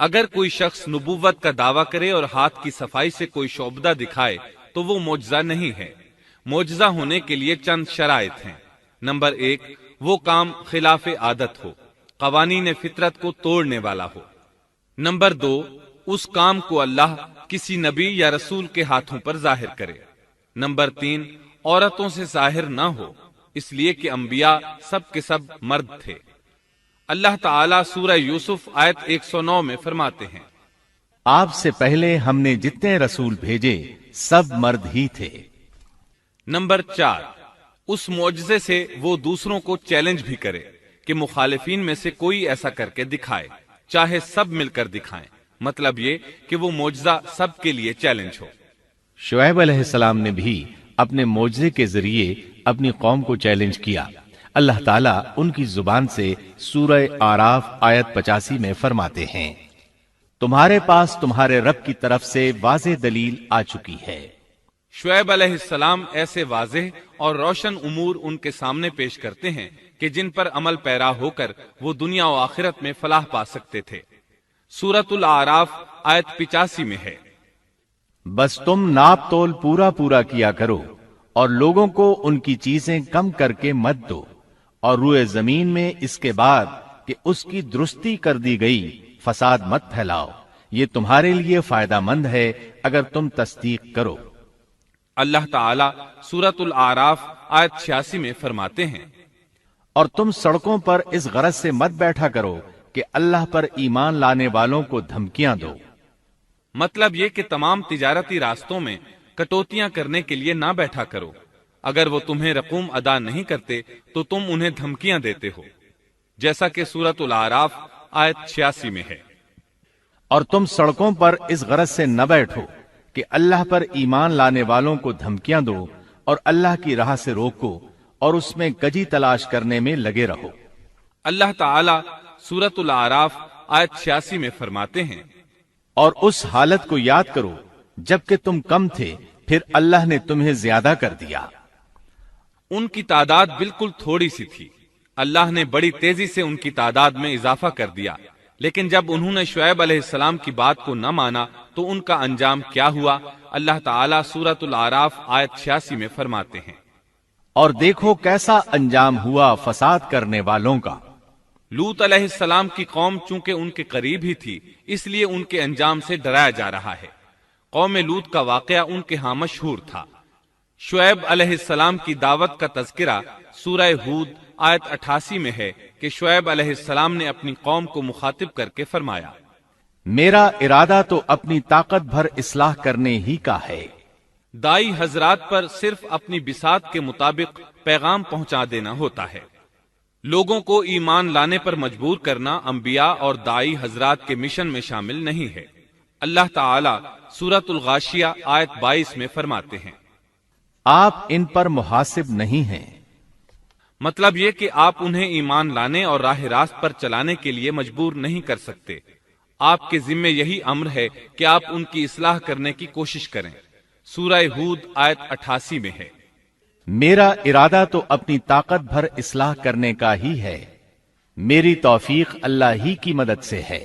اگر کوئی شخص نبوت کا دعویٰ کرے اور ہاتھ کی صفائی سے کوئی شعبدہ دکھائے تو وہ معجزہ نہیں ہے۔ معجزہ ہونے کے لیے چند شرائط ہیں۔ نمبر 1، وہ کام خلاف عادت ہو، قوانین فطرت کو توڑنے والا ہو۔ نمبر 2، اس کام کو اللہ کسی نبی یا رسول کے ہاتھوں پر ظاہر کرے۔ نمبر 3، عورتوں سے ظاہر نہ ہو، اس لیے کہ انبیاء سب کے سب مرد تھے۔ اللہ تعالیٰ سورہ یوسف آیت 109 میں فرماتے ہیں، آپ سے پہلے ہم نے جتنے رسول بھیجے سب مرد ہی تھے۔ نمبر 4، اس معجزے سے وہ دوسروں کو چیلنج بھی کرے کہ مخالفین میں سے کوئی ایسا کر کے دکھائے، چاہے سب مل کر دکھائیں، مطلب یہ کہ وہ معجزہ سب کے لیے چیلنج ہو۔ شعیب علیہ السلام نے بھی اپنے معجزے کے ذریعے اپنی قوم کو چیلنج کیا۔ اللہ تعالیٰ ان کی زبان سے سورہ آراف آیت 85 میں فرماتے ہیں، تمہارے پاس تمہارے رب کی طرف سے واضح دلیل آ چکی ہے۔ شعیب علیہ السلام ایسے واضح اور روشن امور ان کے سامنے پیش کرتے ہیں کہ جن پر عمل پیرا ہو کر وہ دنیا و آخرت میں فلاح پا سکتے تھے۔ سورۃ الاعراف آیت 85 میں ہے، بس تم ناپ تول پورا کیا کرو اور لوگوں کو ان کی چیزیں کم کر کے مت دو، اور روئے زمین میں اس کے بعد کہ اس کی درستی کر دی گئی فساد مت پھیلاؤ، یہ تمہارے لیے فائدہ مند ہے اگر تم تصدیق کرو۔ اللہ تعالیٰ سورۃ الاعراف آیت 86 میں فرماتے ہیں، اور تم سڑکوں پر اس غرض سے مت بیٹھا کرو کہ اللہ پر ایمان لانے والوں کو دھمکیاں دو۔ مطلب یہ کہ تمام تجارتی راستوں میں کٹوتیاں کرنے کے لیے نہ بیٹھا کرو، اگر وہ تمہیں رقوم ادا نہیں کرتے تو تم انہیں دھمکیاں دیتے ہو، جیسا کہ سورۃ الاعراف آیت 86 میں ہے۔ اور تم سڑکوں پر اس غرض سے نہ بیٹھو کہ اللہ پر ایمان لانے والوں کو دھمکیاں دو اور اللہ کی راہ سے روکو اور اس میں کجی تلاش کرنے میں لگے رہو۔ اللہ تعالیٰ سورۃ الاعراف آیت 86 میں فرماتے ہیں، اور اس حالت کو یاد کرو جبکہ تم کم تھے، پھر اللہ نے تمہیں زیادہ کر دیا۔ ان کی تعداد بالکل تھوڑی سی تھی، اللہ نے بڑی تیزی سے ان کی تعداد میں اضافہ کر دیا، لیکن جب انہوں نے شعیب علیہ السلام کی بات کو نہ مانا تو ان کا انجام کیا ہوا؟ اللہ تعالیٰ سورۃ الاعراف آیت 86 میں فرماتے ہیں، اور دیکھو کیسا انجام ہوا فساد کرنے والوں کا۔ لوط علیہ السلام کی قوم چونکہ ان کے قریب ہی تھی، اس لیے ان کے انجام سے ڈرایا جا رہا ہے۔ قوم لوط کا واقعہ ان کے ہاں مشہور تھا۔ شعیب علیہ السلام کی دعوت کا تذکرہ سورہ ہود آیت 88 میں ہے کہ شعیب علیہ السلام نے اپنی قوم کو مخاطب کر کے فرمایا، میرا ارادہ تو اپنی طاقت بھر اصلاح کرنے ہی کا ہے۔ دائی حضرات پر صرف اپنی بساط کے مطابق پیغام پہنچا دینا ہوتا ہے۔ لوگوں کو ایمان لانے پر مجبور کرنا انبیاء اور دائی حضرات کے مشن میں شامل نہیں ہے۔ اللہ تعالیٰ سورۃ الغاشیہ آیت 22 میں فرماتے ہیں، آپ ان پر محاسب نہیں ہیں۔ مطلب یہ کہ آپ انہیں ایمان لانے اور راہ راست پر چلانے کے لیے مجبور نہیں کر سکتے، آپ کے ذمے یہی امر ہے کہ آپ ان کی اصلاح کرنے کی کوشش کریں۔ سورہ ہود آیت 88 میں ہے، میرا ارادہ تو اپنی طاقت بھر اصلاح کرنے کا ہی ہے، میری توفیق اللہ ہی کی مدد سے ہے،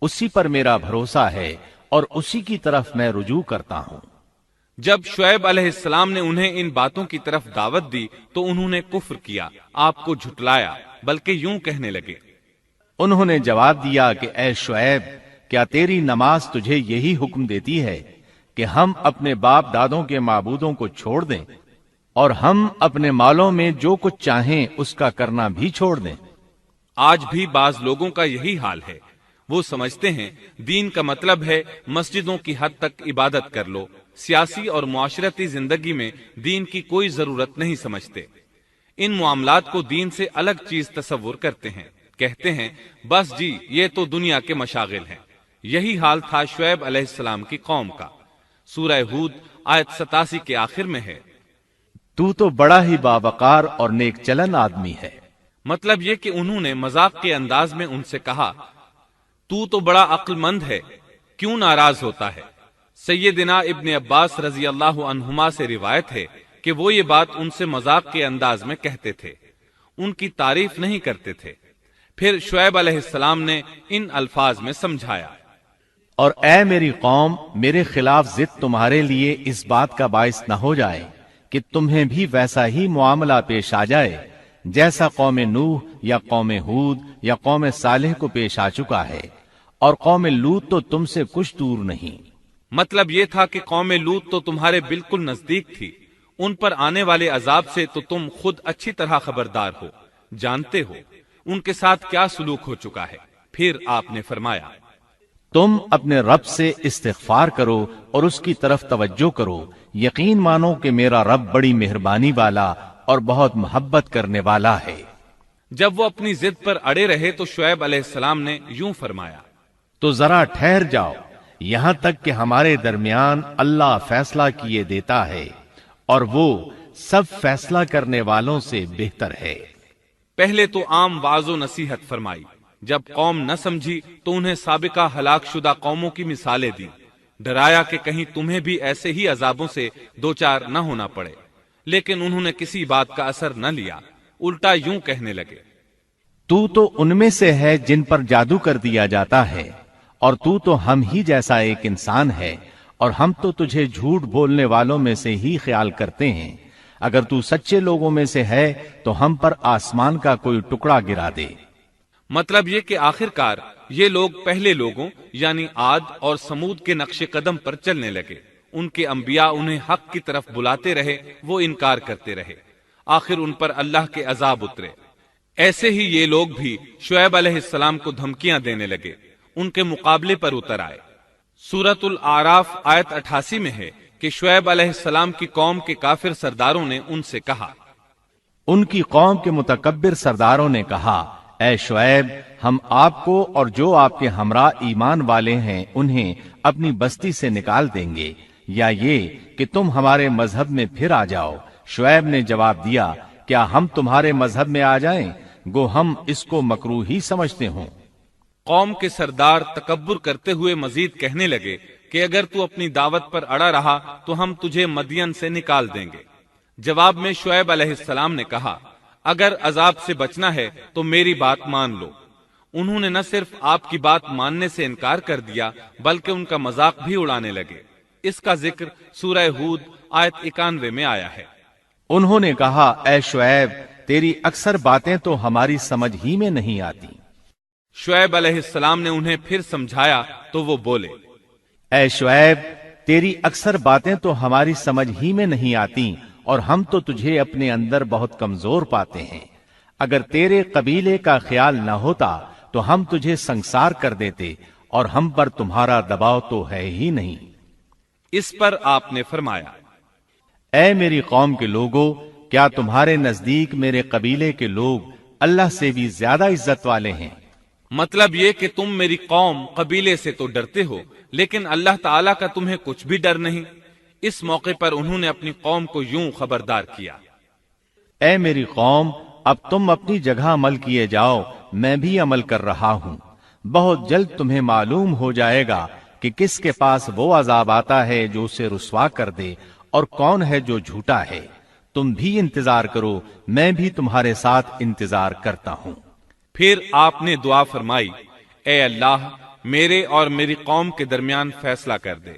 اسی پر میرا بھروسہ ہے اور اسی کی طرف میں رجوع کرتا ہوں۔ جب شعیب علیہ السلام نے انہیں ان باتوں کی طرف دعوت دی تو انہوں نے کفر کیا، آپ کو جھٹلایا، بلکہ یوں کہنے لگے، انہوں نے جواب دیا کہ اے شعیب، کیا تیری نماز تجھے یہی حکم دیتی ہے کہ ہم اپنے باپ دادوں کے معبودوں کو چھوڑ دیں اور ہم اپنے مالوں میں جو کچھ چاہیں اس کا کرنا بھی چھوڑ دیں؟ آج بھی بعض لوگوں کا یہی حال ہے، وہ سمجھتے ہیں دین کا مطلب ہے مسجدوں کی حد تک عبادت کر لو، سیاسی اور معاشرتی زندگی میں دین کی کوئی ضرورت نہیں سمجھتے، ان معاملات کو دین سے الگ چیز تصور کرتے ہیں، کہتے ہیں بس جی یہ تو دنیا کے مشاغل ہیں۔ یہی حال تھا شعیب علیہ السلام کی قوم کا۔ سورہ ہود آیت 87 کے آخر میں ہے، تو بڑا ہی باوقار اور نیک چلن آدمی ہے۔ مطلب یہ کہ انہوں نے مذاق کے انداز میں ان سے کہا، تو بڑا عقل مند ہے، کیوں ناراض ہوتا ہے؟ سیدنا ابن عباس رضی اللہ عنہما سے روایت ہے کہ وہ یہ بات ان سے مذاق کے انداز میں کہتے تھے، ان کی تعریف نہیں کرتے تھے۔ پھر شعیب علیہ السلام نے ان الفاظ میں سمجھایا، اور اے میری قوم، میرے خلاف ضد تمہارے لیے اس بات کا باعث نہ ہو جائے کہ تمہیں بھی ویسا ہی معاملہ پیش آ جائے جیسا قوم نوح یا قوم ہود یا قوم صالح کو پیش آ چکا ہے، اور قوم لوط تو تم سے کچھ دور نہیں۔ مطلب یہ تھا کہ قوم لوط تو تمہارے بالکل نزدیک تھی، ان پر آنے والے عذاب سے تو تم خود اچھی طرح خبردار ہو، جانتے ہو ان کے ساتھ کیا سلوک ہو چکا ہے۔ پھر آپ نے فرمایا، تم اپنے رب سے استغفار کرو اور اس کی طرف توجہ کرو، یقین مانو کہ میرا رب بڑی مہربانی والا اور بہت محبت کرنے والا ہے۔ جب وہ اپنی ضد پر اڑے رہے تو شعیب علیہ السلام نے یوں فرمایا، تو ذرا ٹھہر جاؤ یہاں تک کہ ہمارے درمیان اللہ فیصلہ کیے دیتا ہے، اور وہ سب فیصلہ کرنے والوں سے بہتر ہے۔ پہلے تو عام وعظ و نصیحت فرمائی، جب قوم نہ سمجھی تو انہیں سابقہ ہلاک شدہ قوموں کی مثالیں دی، ڈرایا کہ کہیں تمہیں بھی ایسے ہی عذابوں سے دوچار نہ ہونا پڑے، لیکن انہوں نے کسی بات کا اثر نہ لیا، الٹا یوں کہنے لگے، تو ان میں سے ہے جن پر جادو کر دیا جاتا ہے، اور تو ہم ہی جیسا ایک انسان ہے، اور ہم تو تجھے جھوٹ بولنے والوں میں سے ہی خیال کرتے ہیں۔ اگر تو سچے لوگوں میں سے ہے تو ہم پر آسمان کا کوئی ٹکڑا گرا دے۔ مطلب یہ کہ آخرکار یہ لوگ پہلے لوگوں یعنی عاد اور سمود کے نقش قدم پر چلنے لگے، ان کے انبیاء انہیں حق کی طرف بلاتے رہے، وہ انکار کرتے رہے، آخر ان پر اللہ کے عذاب اترے۔ ایسے ہی یہ لوگ بھی شعیب علیہ السلام کو دھمکیاں دینے لگے، ان کے مقابلے پر اتر آئے۔ سورۃ الاعراف آیت 88 میں ہے کہ شعیب علیہ السلام کی قوم کے کافر سرداروں نے ان سے کہا، ان کی قوم کے متکبر سرداروں نے کہا، اے شعیب، ہم آپ کو اور جو آپ کے ہمراہ ایمان والے ہیں انہیں اپنی بستی سے نکال دیں گے، یا یہ کہ تم ہمارے مذہب میں پھر آ جاؤ۔ شعیب نے جواب دیا، کیا ہم تمہارے مذہب میں آ جائیں؟ گو ہم اس کو مکروہ ہی سمجھتے ہوں۔ قوم کے سردار تکبر کرتے ہوئے مزید کہنے لگے کہ اگر تو اپنی دعوت پر اڑا رہا تو ہم تجھے مدین سے نکال دیں گے۔ جواب میں شعیب علیہ السلام نے کہا، اگر عذاب سے بچنا ہے تو میری بات مان لو۔ انہوں نے نہ صرف آپ کی بات ماننے سے انکار کر دیا بلکہ ان کا مذاق بھی اڑانے لگے۔ اس کا ذکر سورہ ہود آیت 91 میں آیا ہے۔ انہوں نے کہا، اے شعیب، تیری اکثر باتیں تو ہماری سمجھ ہی میں نہیں آتی۔ شعیب علیہ السلام نے انہیں پھر سمجھایا تو وہ بولے، اے شعیب، تیری اکثر باتیں تو ہماری سمجھ ہی میں نہیں آتی، اور ہم تو تجھے اپنے اندر بہت کمزور پاتے ہیں۔ اگر تیرے قبیلے کا خیال نہ ہوتا تو ہم تجھے سنسار کر دیتے، اور ہم پر تمہارا دباؤ تو ہے ہی نہیں۔ اس پر آپ نے فرمایا، اے میری قوم کے لوگوں، کیا تمہارے نزدیک میرے قبیلے کے لوگ اللہ سے بھی زیادہ عزت والے ہیں؟ مطلب یہ کہ تم میری قوم قبیلے سے تو ڈرتے ہو لیکن اللہ تعالیٰ کا تمہیں کچھ بھی ڈر نہیں۔ اس موقع پر انہوں نے اپنی قوم کو یوں خبردار کیا، اے میری قوم، اب تم اپنی جگہ عمل کیے جاؤ، میں بھی عمل کر رہا ہوں۔ بہت جلد تمہیں معلوم ہو جائے گا کہ کس کے پاس وہ عذاب آتا ہے جو اسے رسوا کر دے، اور کون ہے جو جھوٹا ہے۔ تم بھی انتظار کرو، میں بھی تمہارے ساتھ انتظار کرتا ہوں۔ پھر آپ نے دعا فرمائی، اے اللہ، میرے اور میری قوم کے درمیان فیصلہ کر دے۔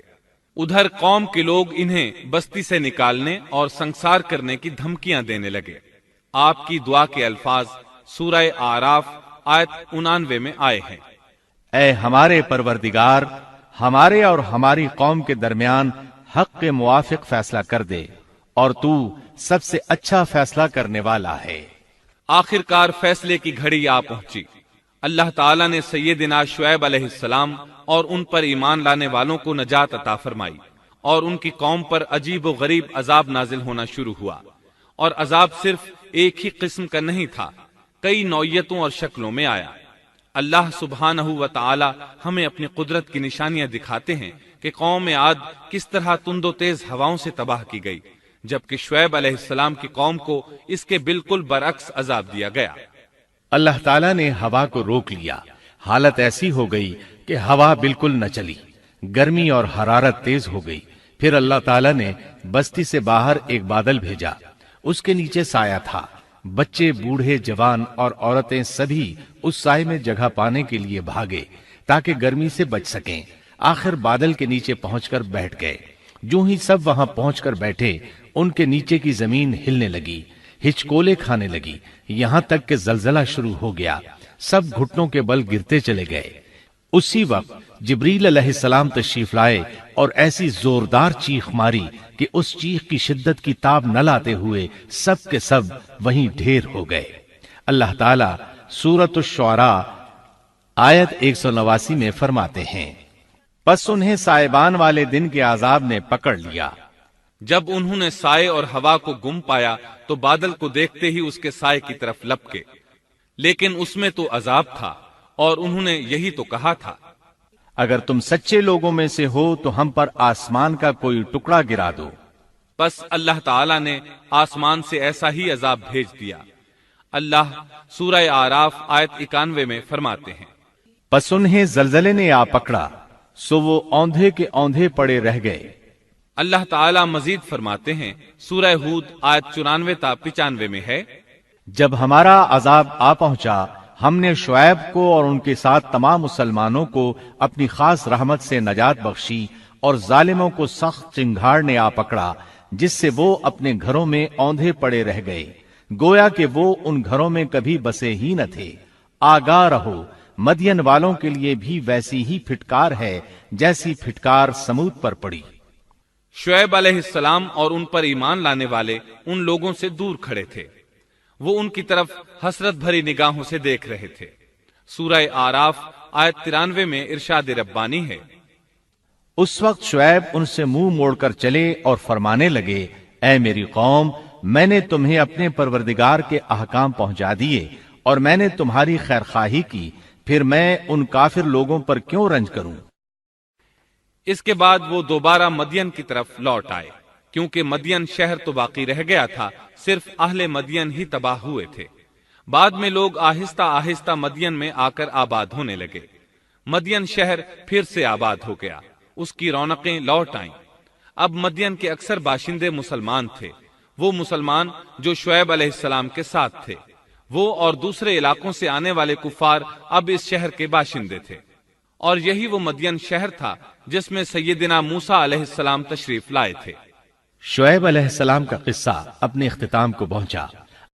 ادھر قوم کے لوگ انہیں بستی سے نکالنے اور سنسار کرنے کی دھمکیاں دینے لگے۔ آپ کی دعا کے الفاظ سورہ اعراف آیت 89 میں آئے ہیں، اے ہمارے پروردگار، ہمارے اور ہماری قوم کے درمیان حق کے موافق فیصلہ کر دے، اور تو سب سے اچھا فیصلہ کرنے والا ہے۔ آخرکار فیصلے کی گھڑی آ پہنچی۔ اللہ تعالیٰ نے سیدنا شعیب علیہ السلام اور ان پر ایمان لانے والوں کو نجات عطا فرمائی، اور ان کی قوم پر عجیب و غریب عذاب نازل ہونا شروع ہوا، اور عذاب صرف ایک ہی قسم کا نہیں تھا، کئی نوعیتوں اور شکلوں میں آیا۔ اللہ سبحانہ و تعالی ہمیں اپنی قدرت کی نشانیاں دکھاتے ہیں کہ قوم عاد کس طرح تند و تیز ہواؤں سے تباہ کی گئی، جبکہ شعیب علیہ السلام کی قوم کو اس کے بالکل برعکس عذاب دیا گیا۔ اللہ تعالیٰ نے ہوا کو روک لیا، حالت ایسی ہو گئی کہ ہوا بالکل نہ چلی، گرمی اور حرارت تیز ہو گئی۔ پھر اللہ تعالیٰ نے بستی سے باہر ایک بادل بھیجا، اس کے نیچے سایہ تھا، بچے، بوڑھے، جوان اور عورتیں سبھی اس سائے میں جگہ پانے کے لیے بھاگے تاکہ گرمی سے بچ سکیں۔ آخر بادل کے نیچے پہنچ کر بیٹھ گئے۔ جو ہی سب وہاں پہنچ کر بیٹھے، ان کے نیچے کی زمین ہلنے لگی، ہچکولے کھانے لگی، یہاں تک کہ زلزلہ شروع ہو گیا۔ سب گھٹنوں کے بل گرتے چلے گئے۔ اسی وقت جبریل علیہ السلام تشریف لائے اور ایسی زوردار چیخ ماری کہ اس چیخ کی شدت کی تاب نہ لاتے ہوئے سب کے سب وہیں ڈھیر ہو گئے۔ اللہ تعالیٰ سورۃ الشعراء آیت 189 میں فرماتے ہیں، پس انہیں سائبان والے دن کے عذاب نے پکڑ لیا۔ جب انہوں نے سائے اور ہوا کو گم پایا تو بادل کو دیکھتے ہی اس کے سائے کی طرف لپکے، لیکن اس میں تو عذاب تھا اور انہوں نے یہی تو کہا تھا، اگر تم سچے لوگوں میں سے ہو تو ہم پر آسمان کا کوئی ٹکڑا گرا دو۔ بس اللہ تعالیٰ نے آسمان سے ایسا ہی عذاب بھیج دیا۔ اللہ سورہ آراف آیت 91 میں فرماتے ہیں، پس انہیں زلزلے نے آ پکڑا، سو وہ اوندھے کے اوندھے پڑے رہ گئے۔ اللہ تعالیٰ مزید فرماتے ہیں، سورہ ہود آیت 94 تا 95 میں ہے، جب ہمارا عذاب آ پہنچا، ہم نے شعیب کو اور ان کے ساتھ تمام مسلمانوں کو اپنی خاص رحمت سے نجات بخشی، اور ظالموں کو سخت چنگھاڑ نے آ پکڑا، جس سے وہ اپنے گھروں میں اوندھے پڑے رہ گئے، گویا کہ وہ ان گھروں میں کبھی بسے ہی نہ تھے۔ آگاہ رہو، مدین والوں کے لیے بھی ویسی ہی پھٹکار ہے جیسی پھٹکار سمود پر پڑی۔ شعیب علیہ السلام اور ان پر ایمان لانے والے ان لوگوں سے دور کھڑے تھے، وہ ان کی طرف حسرت بھری نگاہوں سے دیکھ رہے تھے۔ سورہ آراف آیت 93 میں ارشاد ربانی ہے، اس وقت شعیب ان سے منہ موڑ کر چلے اور فرمانے لگے، اے میری قوم، میں نے تمہیں اپنے پروردگار کے احکام پہنچا دیے اور میں نے تمہاری خیرخواہی کی، پھر میں ان کافر لوگوں پر کیوں رنج کروں؟ اس کے بعد وہ دوبارہ مدین کی طرف لوٹ آئے، کیونکہ مدین شہر تو باقی رہ گیا تھا، صرف اہل مدین ہی تباہ ہوئے تھے۔ بعد میں لوگ آہستہ آہستہ مدین میں آ کر آباد ہونے لگے۔ مدین شہر پھر سے آباد ہو گیا، اس کی رونقیں لوٹ آئیں۔ اب مدین کے اکثر باشندے مسلمان تھے، وہ مسلمان جو شعیب علیہ السلام کے ساتھ تھے۔ وہ اور دوسرے علاقوں سے آنے والے کفار اب اس شہر کے باشندے تھے، اور یہی وہ مدین شہر تھا جس میں سیدنا موسیٰ علیہ السلام تشریف لائے تھے۔ شعیب علیہ السلام کا قصہ اپنے اختتام کو پہنچا۔